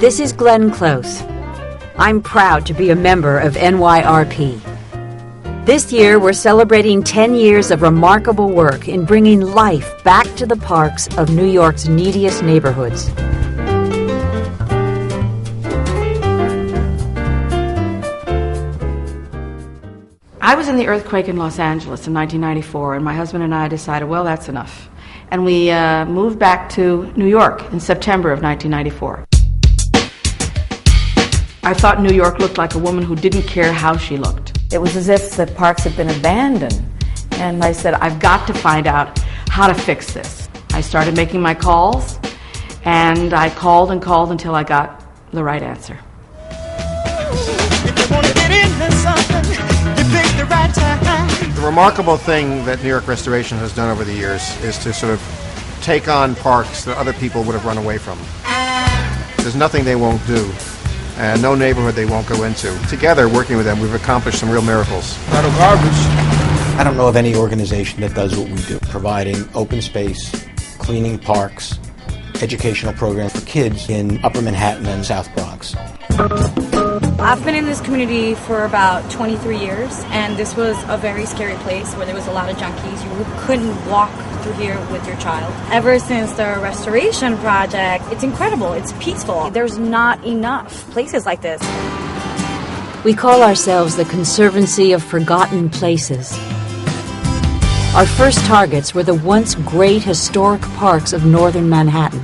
This is Glenn Close. I'm proud to be a member of NYRP. This year, we're celebrating 10 years of remarkable work in bringing life back to the parks of New York's neediest neighborhoods. I was in the earthquake in Los Angeles in 1994, and my husband and I decided, well, that's enough. And we moved back to New York in September of 1994. I thought New York looked like a woman who didn't care how she looked. It was as if the parks had been abandoned. And I said, I've got to find out how to fix this. I started making my calls, and I called and called until I got the right answer. The remarkable thing that New York Restoration has done over the years is to sort of take on parks that other people would have run away from. There's nothing they won't do, and no neighborhood they won't go into. Together, working with them, we've accomplished some real miracles. Out of garbage. I don't know of any organization that does what we do, providing open space, cleaning parks, educational programs for kids in Upper Manhattan and South Bronx. I've been in this community for about 23 years, and this was a very scary place where there was a lot of junkies. You couldn't walk through here with your child. Ever since the restoration project, it's incredible. It's peaceful. There's not enough places like this. We call ourselves the Conservancy of Forgotten Places. Our first targets were the once great historic parks of northern Manhattan.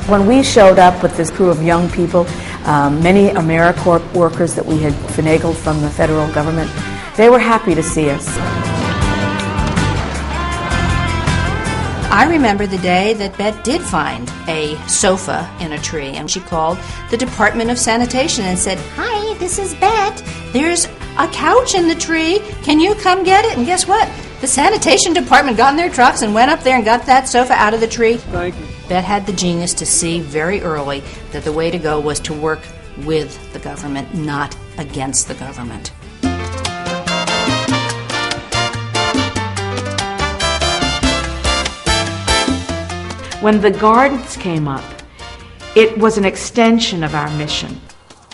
When we showed up with this crew of young people, many AmeriCorps workers that we had finagled from the federal government, they were happy to see us. I remember the day that Bet did find a sofa in a tree, and she called the Department of Sanitation and said, "Hi, this is Bet. There's a couch in the tree. Can you come get it?" And guess what? The sanitation department got in their trucks and went up there and got that sofa out of the tree. Thank you. Bet had the genius to see very early that the way to go was to work with the government, not against the government. When the gardens came up, it was an extension of our mission.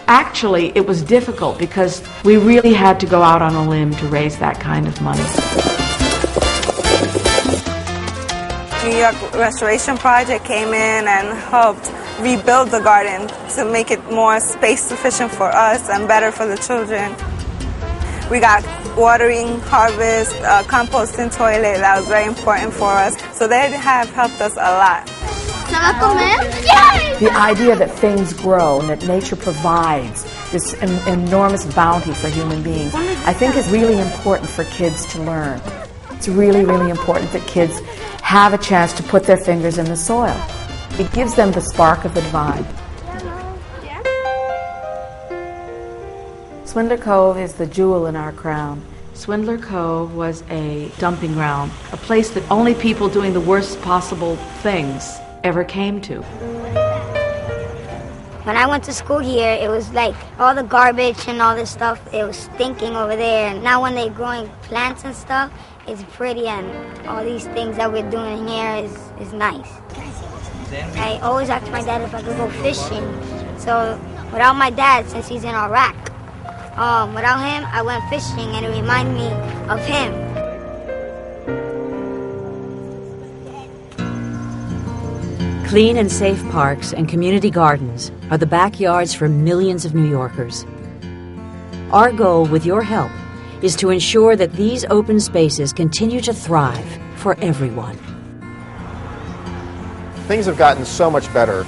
Actually, it was difficult because we really had to go out on a limb to raise that kind of money. New York Restoration Project came in and helped rebuild the garden to make it more space sufficient for us and better for the children. We got watering, harvest, composting toilet. That was very important for us. So they have helped us a lot. The idea that things grow and that nature provides this enormous bounty for human beings, I think is really important for kids to learn. It's really, really important that kids have a chance to put their fingers in the soil. It gives them the spark of the divine. Swindler Cove is the jewel in our crown. Swindler Cove was a dumping ground, a place that only people doing the worst possible things ever came to. When I went to school here, it was like all the garbage and all this stuff, it was stinking over there. And now when they're growing plants and stuff, it's pretty, and all these things that we're doing here is nice. I always asked my dad if I could go fishing. So without my dad, since he's in Iraq, without him, I went fishing, and it reminded me of him. Clean and safe parks and community gardens are the backyards for millions of New Yorkers. Our goal, with your help, is to ensure that these open spaces continue to thrive for everyone. Things have gotten so much better,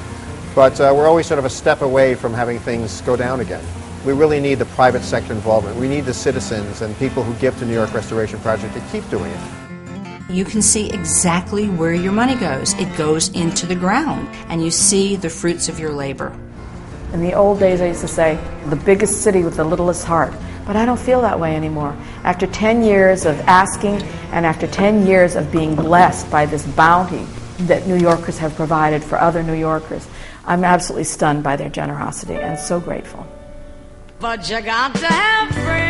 but we're always sort of a step away from having things go down again. We really need the private sector involvement. We need the citizens and people who give to New York Restoration Project to keep doing it. You can see exactly where your money goes. It goes into the ground, and you see the fruits of your labor. In the old days, I used to say, the biggest city with the littlest heart. But I don't feel that way anymore. After 10 years of asking, and after 10 years of being blessed by this bounty that New Yorkers have provided for other New Yorkers, I'm absolutely stunned by their generosity and so grateful. But you got to have friends.